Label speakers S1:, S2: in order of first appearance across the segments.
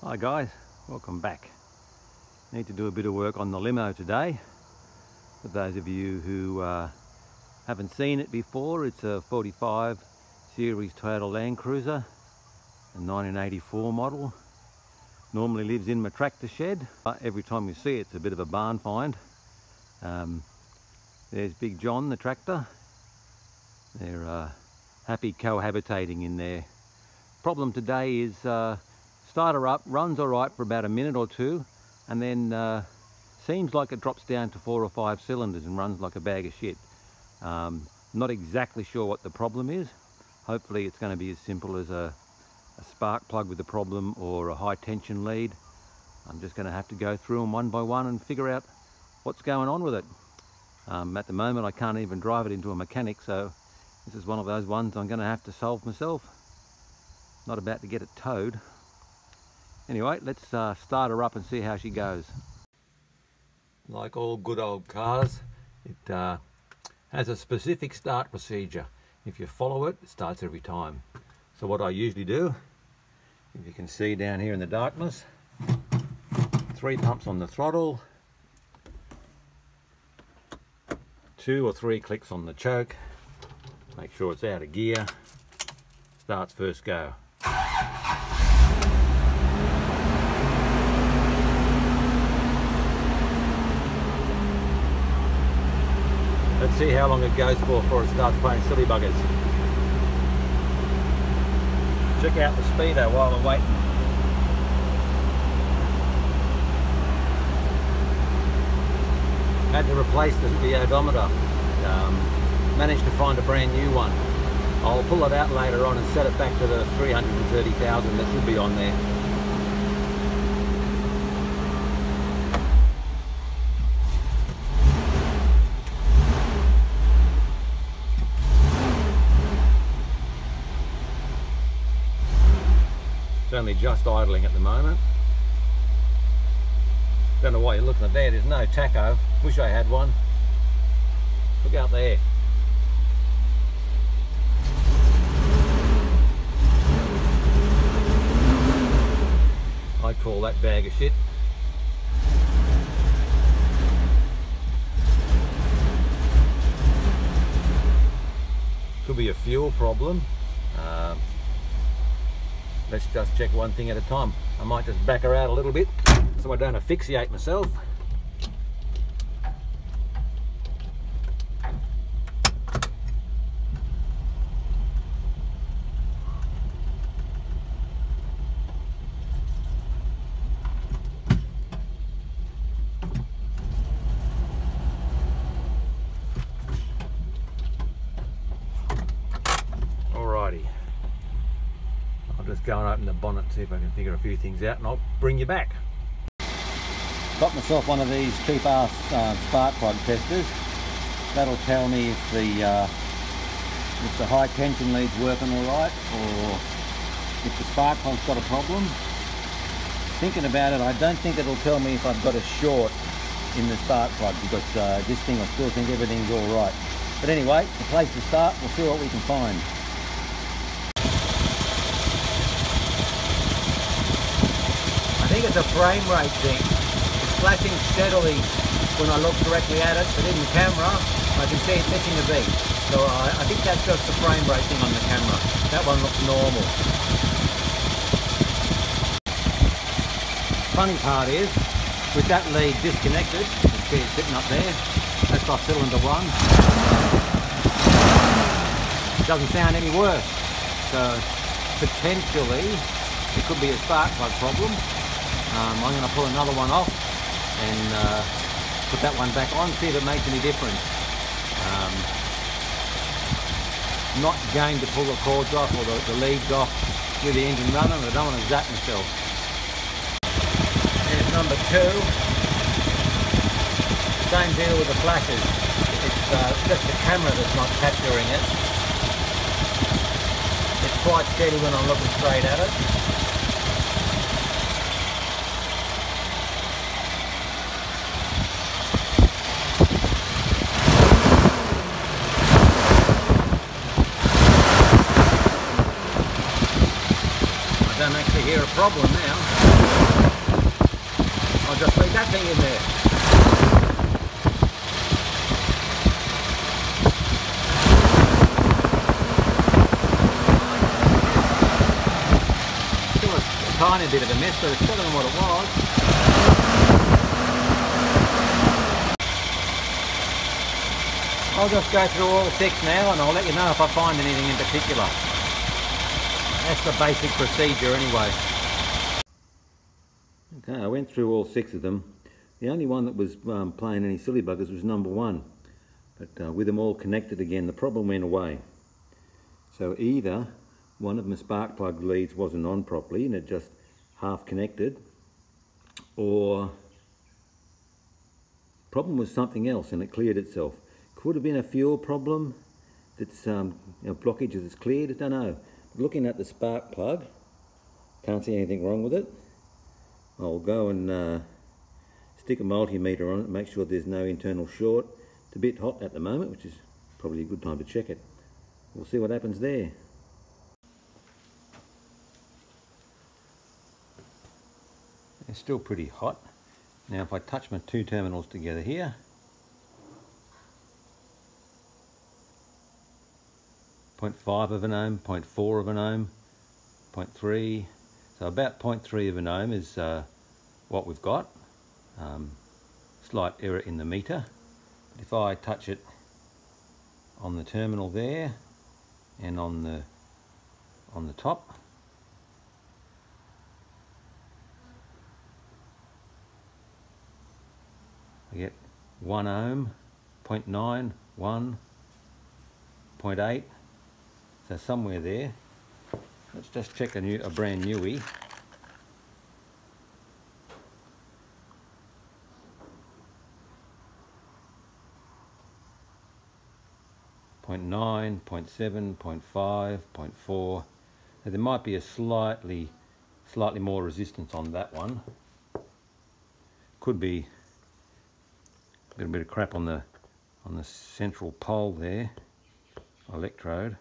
S1: Hi guys, welcome back. Need to do a bit of work on the limo today. For those of you who haven't seen it before, it's a 45 series Toyota Landcruiser, a 1984 model. Normally lives in my tractor shed, but every time you see it, it's a bit of a barn find. There's Big John, the tractor. They're happy cohabitating in there. Problem today is start her up, runs alright for about a minute or two, and then seems like it drops down to 4 or 5 cylinders and runs like a bag of shit. Not exactly sure what the problem is. Hopefully it's going to be as simple as a spark plug with a problem or a high tension lead. I'm just going to have to go through them one by one and figure out what's going on with it. At the moment I can't even drive it into a mechanic, so this is one of those ones I'm going to have to solve myself. Not about to get it towed. Anyway, let's start her up and see how she goes. Like all good old cars, it has a specific start procedure. If you follow it, it starts every time. So what I usually do, if you can see down here in the darkness, 3 pumps on the throttle, 2 or 3 clicks on the choke, make sure it's out of gear, starts first go. Let's see how long it goes for before it starts playing silly buggers. Check out the speedo while we're waiting. Had to replace the odometer. Managed to find a brand new one. I'll pull it out later on and set it back to the 330,000 that should be on there. It's only just idling at the moment. Don't know why you're looking at there, there's no tacho. Wish I had one. Look out there. I call that bag of shit. Could be a fuel problem. Let's just check one thing at a time. I might just back her out a little bit so I don't asphyxiate myself. Alrighty. I'll just go and open the bonnet, see if I can figure a few things out, and I'll bring you back. Got myself one of these cheap ass spark plug testers. That'll tell me if the high tension lead's working alright, or if the spark plug's got a problem. Thinking about it, I don't think it'll tell me if I've got a short in the spark plug, because this thing I still think everything's alright. But anyway, the place to start, we'll see what we can find. I think it's a frame rate thing. It's flashing steadily when I look directly at it, but in the camera I can see it missing a beat. So I think that's just the frame rate thing on the camera. That one looks normal. Funny part is, with that lead disconnected, you can see it sitting up there, that's off cylinder 1. It doesn't sound any worse. So potentially it could be a spark plug problem. I'm going to pull another one off and put that one back on, see if it makes any difference. Not going to pull the cords off or the leads off with the engine running. I don't want to zap myself. There's number 2. Same deal with the flashes. It's just the camera that's not capturing it. It's quite steady when I'm looking straight at it. I don't actually hear a problem now. I'll just leave that thing in there. Still a tiny bit of a mess, but it's better than what it was. I'll just go through all 6 now and I'll let you know if I find anything in particular. That's the basic procedure anyway. Okay, I went through all 6 of them. The only one that was playing any silly buggers was number 1. But with them all connected again, the problem went away. So either one of my spark plug leads wasn't on properly and it just half connected, or problem was something else and it cleared itself. Could have been a fuel problem that's blockage that's cleared, I don't know. Looking at the spark plug, can't see anything wrong with it. I'll go and stick a multimeter on it, make sure there's no internal short. It's a bit hot at the moment, which is probably a good time to check it. We'll see what happens there. It's still pretty hot. Now if I touch my 2 terminals together here, 0.5 of an ohm, 0.4 of an ohm, 0.3. So about 0.3 of an ohm is what we've got. Slight error in the meter. If I touch it on the terminal there and on the top, I get 1 ohm, 0.9, 1, 0.8. So somewhere there. Let's just check a brand newie. .9, 0.7, 0.5, 0.4. So there might be a slightly more resistance on that one. Could be a little bit of crap on the central pole there, electrode.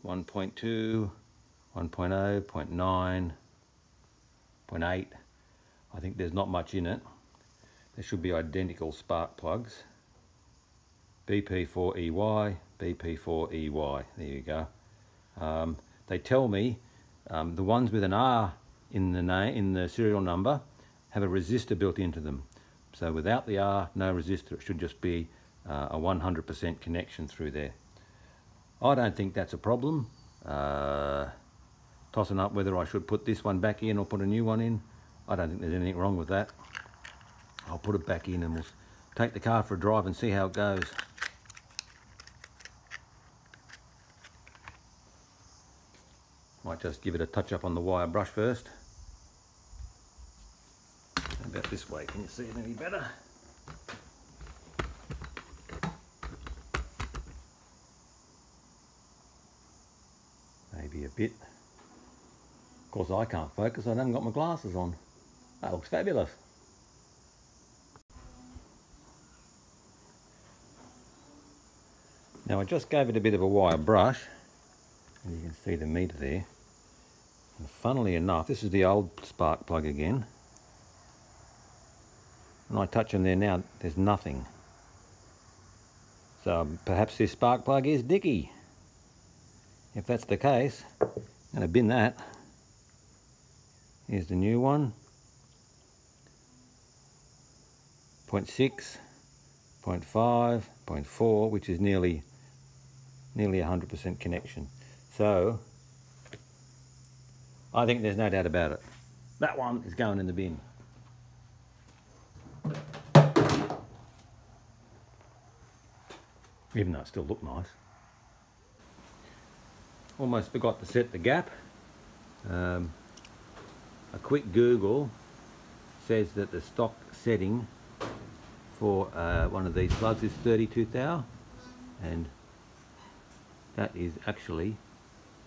S1: 1.2, 1.0, 0.9, 0.8. I think there's not much in it. There should be identical spark plugs. BP4EY, BP4EY. There you go. They tell me the ones with an R in the serial number have a resistor built into them. So without the R, no resistor. It should just be a 100% connection through there. I don't think that's a problem. Tossing up whether I should put this one back in or put a new one in. I don't think there's anything wrong with that. I'll put it back in and we'll take the car for a drive and see how it goes. Might just give it a touch up on the wire brush first. About this way, can you see it any better? Maybe a bit. Of course I can't focus, I haven't got my glasses on. That looks fabulous. Now I just gave it a bit of a wire brush, and you can see the meter there. And funnily enough, this is the old spark plug again. When I touch on there now, there's nothing. So perhaps this spark plug is dicky. If that's the case, I'm going to bin that. Here's the new one. 0.6, 0.5, 0.4, which is nearly 100% connection. So I think there's no doubt about it. That one is going in the bin. Even though it still looked nice. Almost forgot to set the gap. A quick Google says that the stock setting for one of these plugs is 32 thou, and that is actually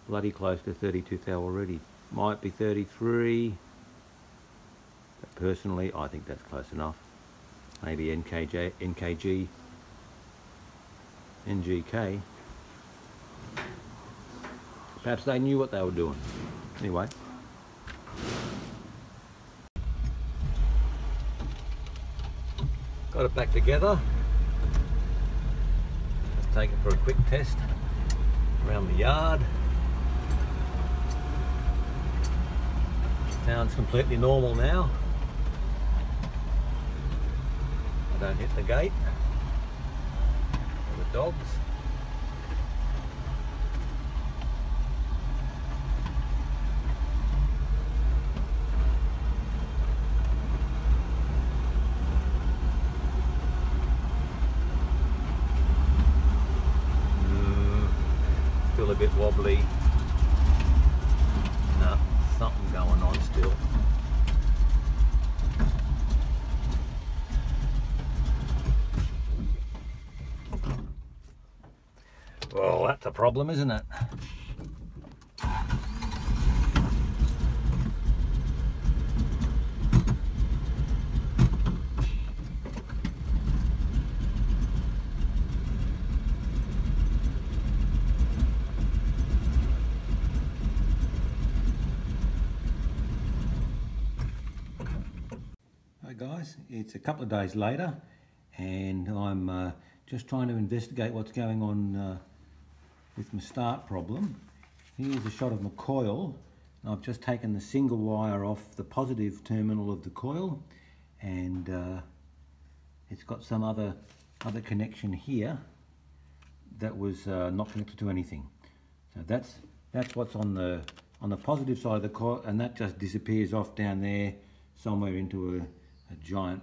S1: bloody close to 32 thou already. Might be 33, but personally I think that's close enough. Maybe NKG, NGK. Perhaps they knew what they were doing. Anyway. Got it back together. Let's take it for a quick test around the yard. Sounds completely normal now. I don't hit the gate or the dogs. Still a bit wobbly. No, something going on still. Well, that's a problem, isn't it? Guys, it's a couple of days later and I'm just trying to investigate what's going on with my start problem. Here's a shot of my coil. I've just taken the single wire off the positive terminal of the coil, and it's got some other connection here that was not connected to anything. So that's what's on the positive side of the coil, and that just disappears off down there somewhere into a giant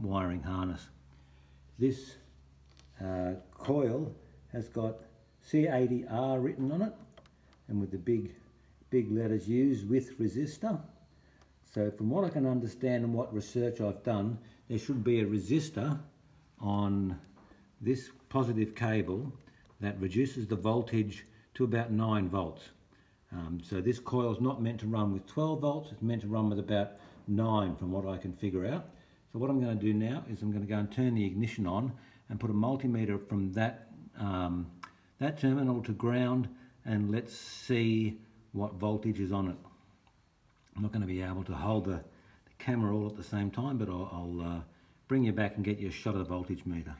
S1: wiring harness. This coil has got C80R written on it, and with the big letters used with resistor. So from what I can understand and what research I've done, there should be a resistor on this positive cable that reduces the voltage to about 9 volts. So this coil is not meant to run with 12 volts, it's meant to run with about 9 from what I can figure out. So what I'm going to do now is I'm going to go and turn the ignition on and put a multimeter from that terminal to ground, and let's see what voltage is on it. I'm not going to be able to hold the camera all at the same time, but I'll bring you back and get you a shot of the voltage meter.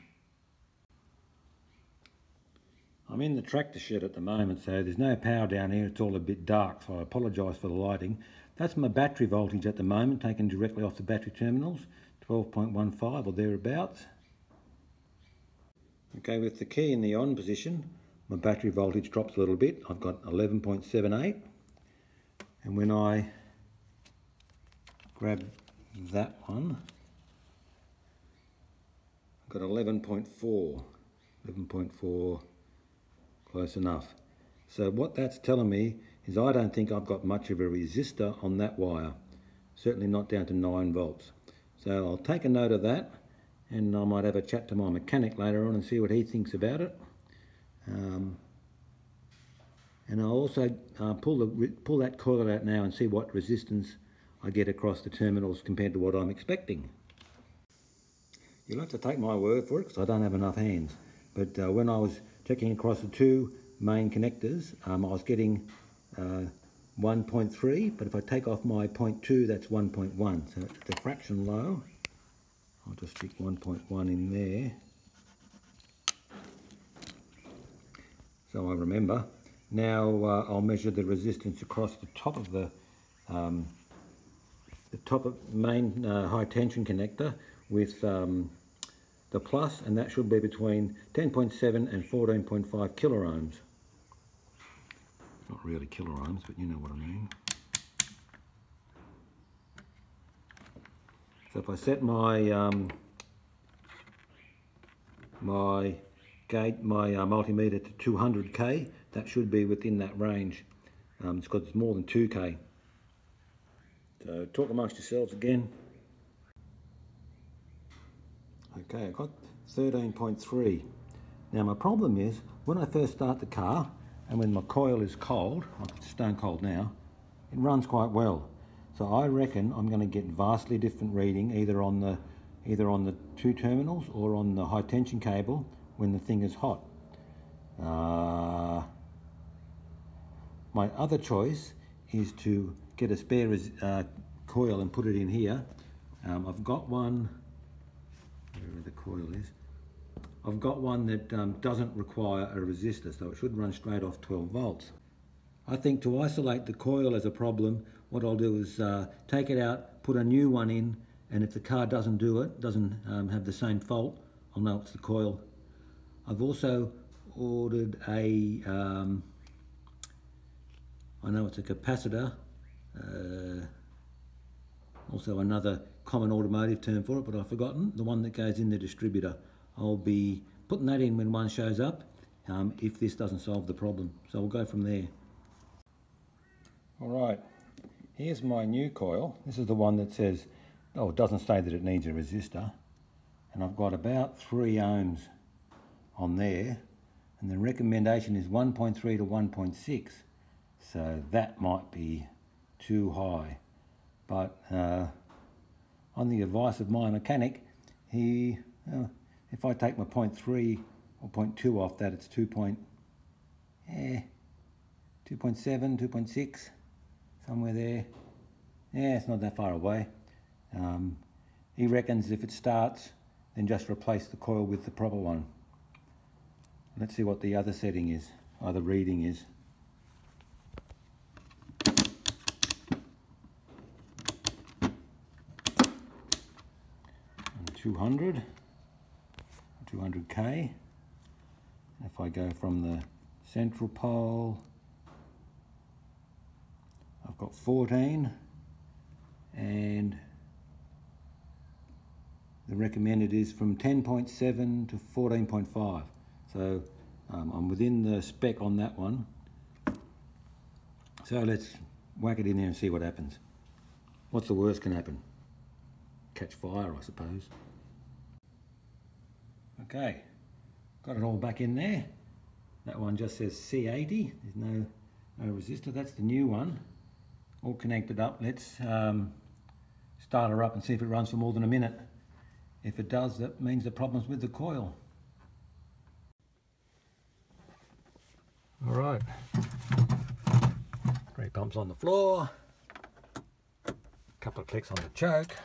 S1: I'm in the tractor shed at the moment, so there's no power down here. It's all a bit dark, so I apologise for the lighting. That's my battery voltage at the moment, taken directly off the battery terminals, 12.15 or thereabouts. Okay, with the key in the on position, my battery voltage drops a little bit. I've got 11.78, and when I grab that one, I've got 11.4, close enough. So what that's telling me is I don't think I've got much of a resistor on that wire, certainly not down to 9 volts. So I'll take a note of that, and I might have a chat to my mechanic later on and see what he thinks about it. And I'll also pull that coil out now and see what resistance I get across the terminals compared to what I'm expecting. You'll have to take my word for it because I don't have enough hands. But when I was checking across the two main connectors, I was getting 1.3, but if I take off my 0.2, that's 1.1, so it's a fraction low. I'll just stick 1.1 in there, so I remember. Now I'll measure the resistance across the top of the main high tension connector with the plus, and that should be between 10.7 and 14.5 kiloohms. Not really kiloohms, but you know what I mean. So if I set my multimeter to 200k, that should be within that range. It's got more than 2k. So talk amongst yourselves again. Okay, I've got 13.3. Now my problem is, when I first start the car, and when my coil is cold, it's stone cold now, it runs quite well. So I reckon I'm going to get vastly different reading either on the two terminals or on the high tension cable when the thing is hot. My other choice is to get a spare coil and put it in here. I've got one, wherever the coil is, I've got one that doesn't require a resistor, so it should run straight off 12 volts. I think to isolate the coil as a problem, what I'll do is take it out, put a new one in, and if the car doesn't do it, doesn't have the same fault, I'll know it's the coil. I've also ordered a, I know it's a capacitor, also another common automotive term for it, but I've forgotten, the one that goes in the distributor. I'll be putting that in when one shows up, if this doesn't solve the problem. So we'll go from there. Alright, here's my new coil. This is the one that says, oh, it doesn't say that it needs a resistor. And I've got about 3 ohms on there. And the recommendation is 1.3 to 1.6. So that might be too high. But on the advice of my mechanic, he, if I take my 0.3 or 0.2 off that, it's 2.7, 2.6, somewhere there. Yeah, it's not that far away. He reckons if it starts, then just replace the coil with the proper one. Let's see what the other setting is, or the reading is. 200, 200k. If I go from the central pole, I've got 14, and the recommended is from 10.7 to 14.5. So I'm within the spec on that one. So let's whack it in there and see what happens. What's the worst can happen? Catch fire, I suppose. Okay, got it all back in there. That one just says C80. There's no resistor. That's the new one. All connected up. Let's start her up and see if it runs for more than a minute. If it does, that means the problem's with the coil. All right. Brake pump's on the floor. A couple of clicks on the choke.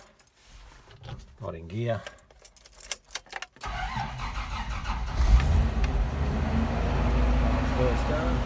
S1: Right in gear. First done.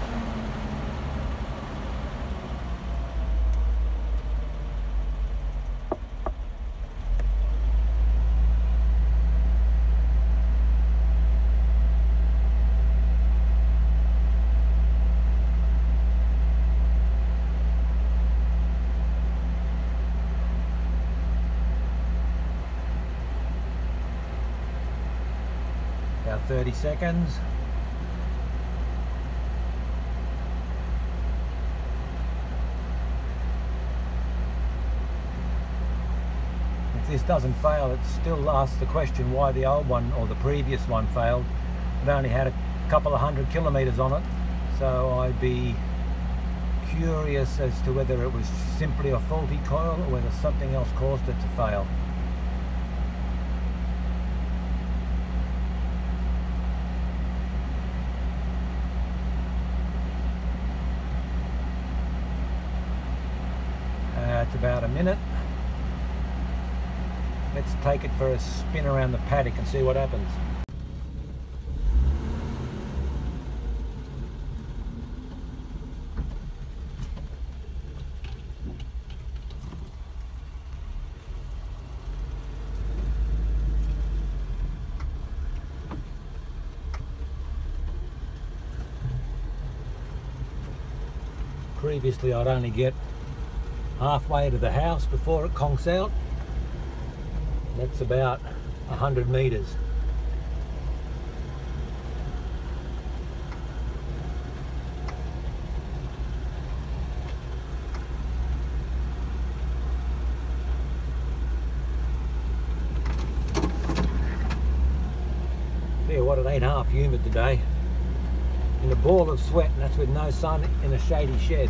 S1: About 30 seconds. If this doesn't fail, it still asks the question why the old one or the previous one failed. It only had a couple of 100 kilometers on it, so I'd be curious as to whether it was simply a faulty coil or whether something else caused it to fail. It's about a minute. Let's take it for a spin around the paddock and see what happens. Previously I'd only get halfway to the house before it conks out. That's about 100 meters. Tell you what, it ain't half humid today. In a ball of sweat, and that's with no sun in a shady shed.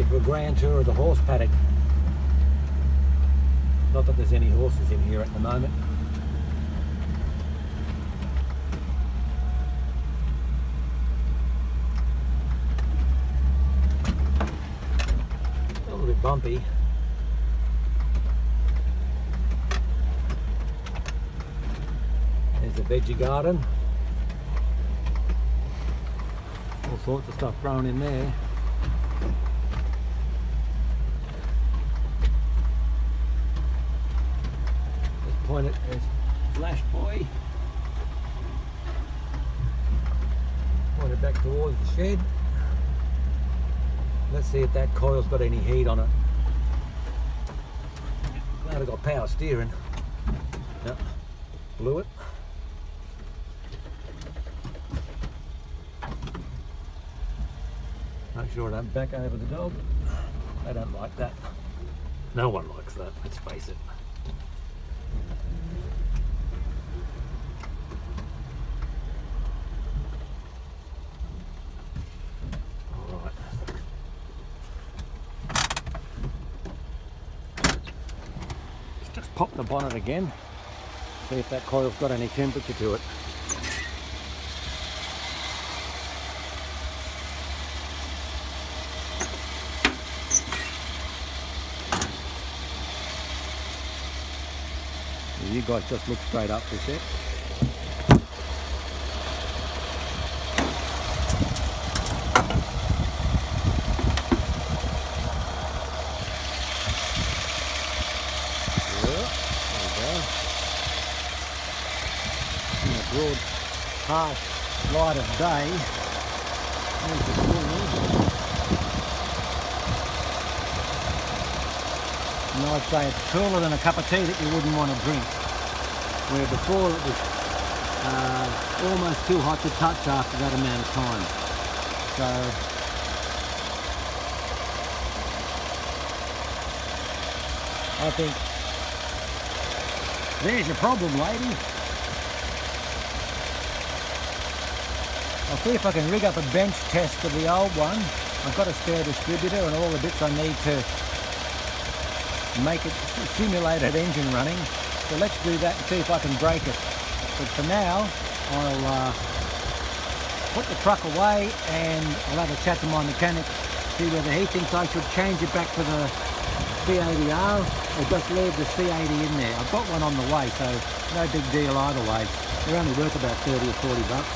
S1: For a grand tour of the horse paddock. Not that there's any horses in here at the moment. bumpy. There's a veggie garden. All sorts of stuff grown in there. Just point it, there's Flash Boy. Point it back towards the shed. Let's see if that coil's got any heat on it. Glad I've got power steering. Yep. Blew it. Make sure I don't back over the dog. They don't like that. No one likes that, let's face it. Alright. Let's just pop the bonnet again. See if that coil's got any temperature to it. You guys just look straight up for a sec. Yeah, there we go. In the broad, harsh light of day. There's the coil. And I'd say it's cooler than a cup of tea that you wouldn't want to drink. Where before it was almost too hot to touch after that amount of time. So I think there's your problem, lady. I'll see if I can rig up a bench test of the old one. I've got a spare distributor and all the bits I need to make it simulate an engine running. So let's do that and see if I can break it. But for now, I'll put the truck away and I'll have a chat to my mechanic, see whether he thinks I should change it back to the C80R or just leave the C80 in there. I've got one on the way, so no big deal either way. They're only worth about 30 or 40 bucks.